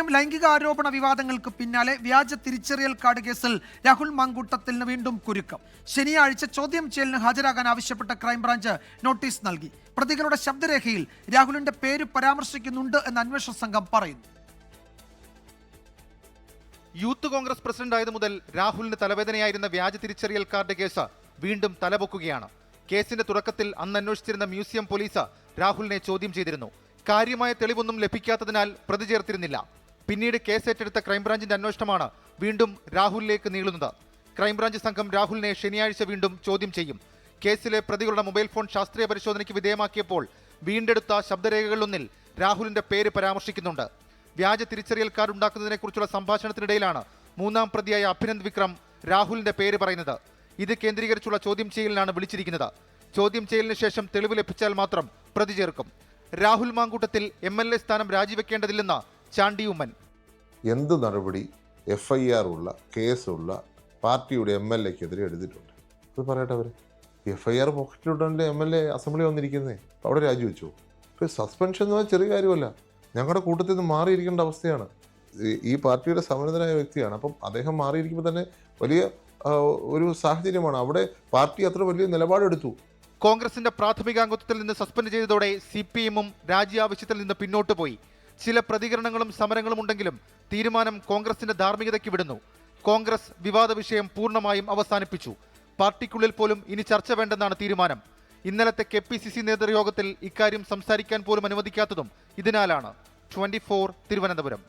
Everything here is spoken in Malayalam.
അതേസമയം ലൈംഗിക ആരോപണ വിവാദങ്ങൾക്ക് പിന്നാലെ വ്യാജ തിരിച്ചറിയൽ കാർഡ് കേസിൽ രാഹുൽ മാങ്കൂട്ടത്തിന് വീണ്ടും കുരുക്കം. ശനിയാഴ്ച ചോദ്യം ചെയ്യലിന് ഹാജരാകാൻ ആവശ്യപ്പെട്ട ക്രൈംബ്രാഞ്ച് നോട്ടീസ് നൽകി. പ്രതികളുടെ ശബ്ദരേഖയിൽ രാഹുലിന്റെ പേര് പരാമർശിക്കുന്നുണ്ട് എന്ന് അന്വേഷണ സംഘം പറയുന്നു. യൂത്ത് കോൺഗ്രസ് പ്രസിഡന്റായത് മുതൽ രാഹുലിന് തലവേദനയായിരുന്ന വ്യാജ തിരിച്ചറിയൽ കാർഡ് കേസ് വീണ്ടും തലപൊക്കുകയാണ്. കേസിന്റെ തുടക്കത്തിൽ അന്ന് അന്വേഷിച്ചിരുന്ന മ്യൂസിയം പോലീസ് രാഹുലിനെ ചോദ്യം ചെയ്തിരുന്നു. കാര്യമായ തെളിവൊന്നും ലഭിക്കാത്തതിനാൽ പ്രതി ചേർത്തിരുന്നില്ല. പിന്നീട് കേസ് ഏറ്റെടുത്ത ക്രൈംബ്രാഞ്ചിന്റെ അന്വേഷണമാണ് വീണ്ടും രാഹുലിലേക്ക് നീളുന്നത്. ക്രൈംബ്രാഞ്ച് സംഘം രാഹുലിനെ ശനിയാഴ്ച വീണ്ടും ചോദ്യം ചെയ്യും. കേസിലെ പ്രതികളുടെ മൊബൈൽ ഫോൺ ശാസ്ത്രീയ പരിശോധനയ്ക്ക് വിധേയമാക്കിയപ്പോൾ വീണ്ടെടുത്ത ശബ്ദരേഖകളിലൊന്നിൽ രാഹുലിന്റെ പേര് പരാമർശിക്കുന്നുണ്ട്. വ്യാജ തിരിച്ചറിയൽ കാർഡ് ഉണ്ടാക്കുന്നതിനെക്കുറിച്ചുള്ള സംഭാഷണത്തിനിടയിലാണ് മൂന്നാം പ്രതിയായ അഭിനന്ദ് വിക്രം രാഹുലിന്റെ പേര് പറയുന്നത്. ഇത് കേന്ദ്രീകരിച്ചുള്ള ചോദ്യം ചെയ്യലിനാണ് വിളിച്ചിരിക്കുന്നത്. ചോദ്യം ചെയ്യലിന് ശേഷം തെളിവ് ലഭിച്ചാൽ മാത്രം പ്രതി ചേർക്കും. രാഹുൽ മാങ്കൂട്ടത്തിൽ MLA സ്ഥാനം രാജിവെക്കേണ്ടതില്ലെന്ന് ചാണ്ടി ഉമ്മൻ. എന്ത് നടപടി FIR ഉള്ള കേസുള്ള പാർട്ടിയുടെ MLAക്കെതിരെ എടുത്തിട്ടുണ്ട്? അത് പറയട്ടെ. അവർ FIR പോക്കറ്റിലുണ്ടല്ലേ MLA അസംബ്ലി വന്നിരിക്കുന്നേ, അവിടെ രാജിവെച്ചു. ഇപ്പോൾ സസ്പെൻഷൻ എന്ന് പറഞ്ഞാൽ ചെറിയ കാര്യമല്ല. ഞങ്ങളുടെ കൂട്ടത്തിൽ നിന്ന് മാറിയിരിക്കേണ്ട അവസ്ഥയാണ്. ഈ പാർട്ടിയുടെ സമരതനായ വ്യക്തിയാണ്. അപ്പം അദ്ദേഹം മാറിയിരിക്കുമ്പോൾ തന്നെ വലിയ ഒരു സാഹചര്യമാണ്. അവിടെ പാർട്ടി അത്ര വലിയ നിലപാടെടുത്തു. കോൺഗ്രസിന്റെ പ്രാഥമികാംഗത്വത്തിൽ നിന്ന് സസ്പെൻഡ് ചെയ്തതോടെ CPM-ഉം രാജി ആവശ്യത്തിൽ നിന്ന് പിന്നോട്ട് പോയി. ചില പ്രതികരണങ്ങളും സമരങ്ങളും ഉണ്ടെങ്കിലും തീരുമാനം കോൺഗ്രസിന്റെ ധാർമ്മികതയ്ക്ക് വിടുന്നു. കോൺഗ്രസ് വിവാദ വിഷയം പൂർണ്ണമായും അവസാനിപ്പിച്ചു. പാർട്ടിക്കുള്ളിൽ പോലും ഇനി ചർച്ച വേണ്ടെന്നാണ് തീരുമാനം. ഇന്നലത്തെ KPCC നേതൃയോഗത്തിൽ ഇക്കാര്യം സംസാരിക്കാൻ പോലും അനുവദിക്കാത്തതും ഇതിനാലാണ്. 24 തിരുവനന്തപുരം.